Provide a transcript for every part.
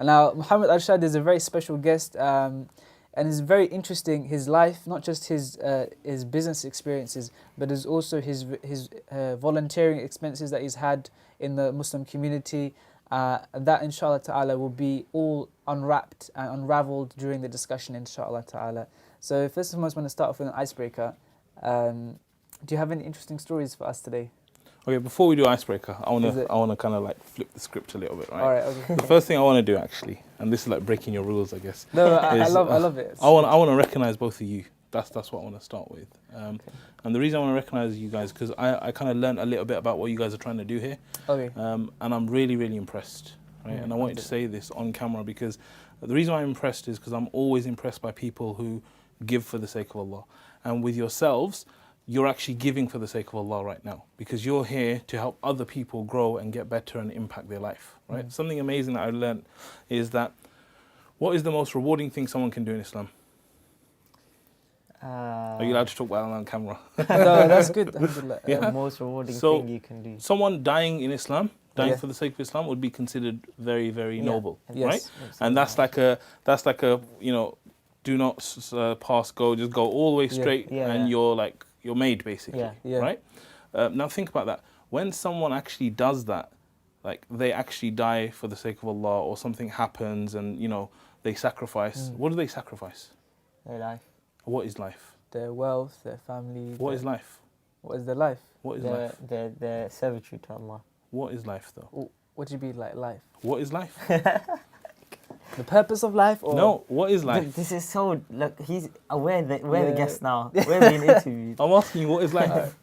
And now, Muhammad Arshad is a very special guest, and it's very interesting. His life, not just his business experiences, but is also his volunteering expenses that he's had in the Muslim community. That, inshallah ta'ala, will be all unwrapped and unraveled during the discussion, inshallah ta'ala. So, first and foremost, I want to start off with an icebreaker. Do you have any interesting stories for us today? Okay, before we do icebreaker, I wanna kind of like flip the script a little bit, right? All right. Okay. The first thing I want to do actually, and this is like breaking your rules, I guess. No, I love it. I want to recognize both of you. That's what I want to start with. And the reason I want to recognize you guys because I kind of learned a little bit about what you guys are trying to do here. Okay. And I'm really, really impressed, right? And I want you to say this on camera because the reason why I'm impressed is because I'm always impressed by people who give for the sake of Allah. And with yourselves, you're actually giving for the sake of Allah right now because you're here to help other people grow and get better and impact their life, right? Something amazing that I learned is that what is the most rewarding thing someone can do in Islam? Are you allowed to talk about it on camera? No, that's good. Alhamdulillah. Yeah. The most rewarding thing you can do. Someone dying in Islam, dying for the sake of Islam, would be considered very, very noble, right? And that's like a do not pass go, just go all the way straight, and you're made basically, right? Now think about that. When someone actually does that, like they actually die for the sake of Allah, or something happens, and they sacrifice. What do they sacrifice? Their life. What is life? Their wealth, their family. What is life? What is their life? What is life? Their servitude to Allah. What is life though? What do you mean like life? What is life? The purpose of life, or No, what is life? This is so. Look, we're the guests now. We're being interviewed. I'm asking you, what is life?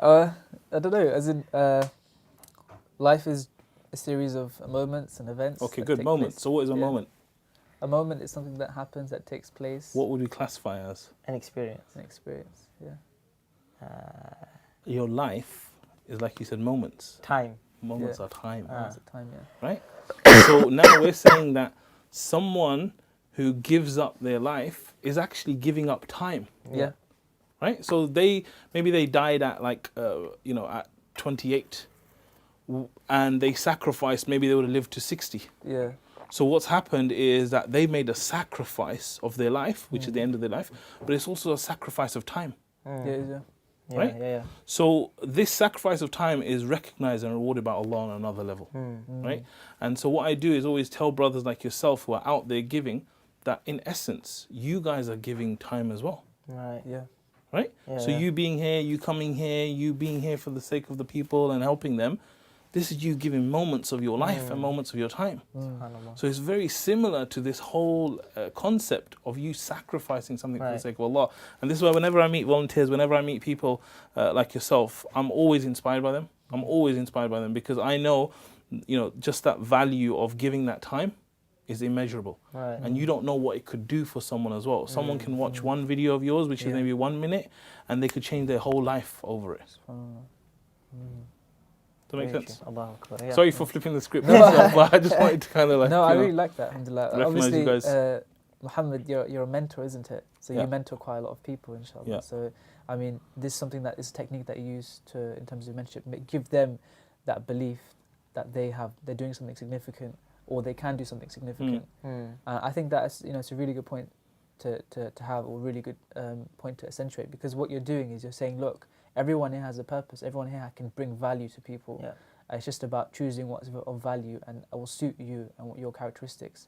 I don't know. As in, life is a series of moments and events. Okay, that good. take Moment. place. So what is a moment? A moment is something that happens, that takes place. What would we classify as? An experience. An experience. Yeah. Your life is, like you said, moments. Time. Moments are time, It's a time. Yeah. right? So now we're saying that someone who gives up their life is actually giving up time, Yeah. right? So maybe they died at at 28, and they sacrificed. Maybe they would have lived to 60. Yeah. So what's happened is that they made a sacrifice of their life, which is the end of their life, but it's also a sacrifice of time. Yeah. Right? Yeah. So this sacrifice of time is recognized and rewarded by Allah on another level, right? And so what I do is always tell brothers like yourself who are out there giving that in essence, you guys are giving time as well, Right. Yeah. right? Yeah, So you being here, you coming here, you being here for the sake of the people and helping them, this is you giving moments of your life and moments of your time. SubhanAllah. So it's very similar to this whole concept of you sacrificing something for the sake of Allah. And this is why whenever I meet volunteers, whenever I meet people like yourself, I'm always inspired by them. I'm always inspired by them because I know, just that value of giving that time is immeasurable. Right. And you don't know what it could do for someone as well. Someone can watch one video of yours, which is maybe 1 minute, and they could change their whole life over it. Does that make sense? Allahu Akbar. Yeah. Sorry for flipping the script myself, but I just wanted to kind of No, I really like that. Alhamdulillah. Recognise you Obviously, guys. Muhammad, you're a mentor, isn't it? So Yeah. you mentor quite a lot of people, inshallah. Yeah. So, I mean, this is something that is a technique that you use to, in terms of mentorship, give them that belief that they're doing something significant, or they can do something significant. I think that's it's a really good point to have, or really good point to accentuate, because what you're doing is you're saying, look, everyone here has a purpose. Everyone here can bring value to people. Yeah. It's just about choosing what's of value and will suit you and what your characteristics.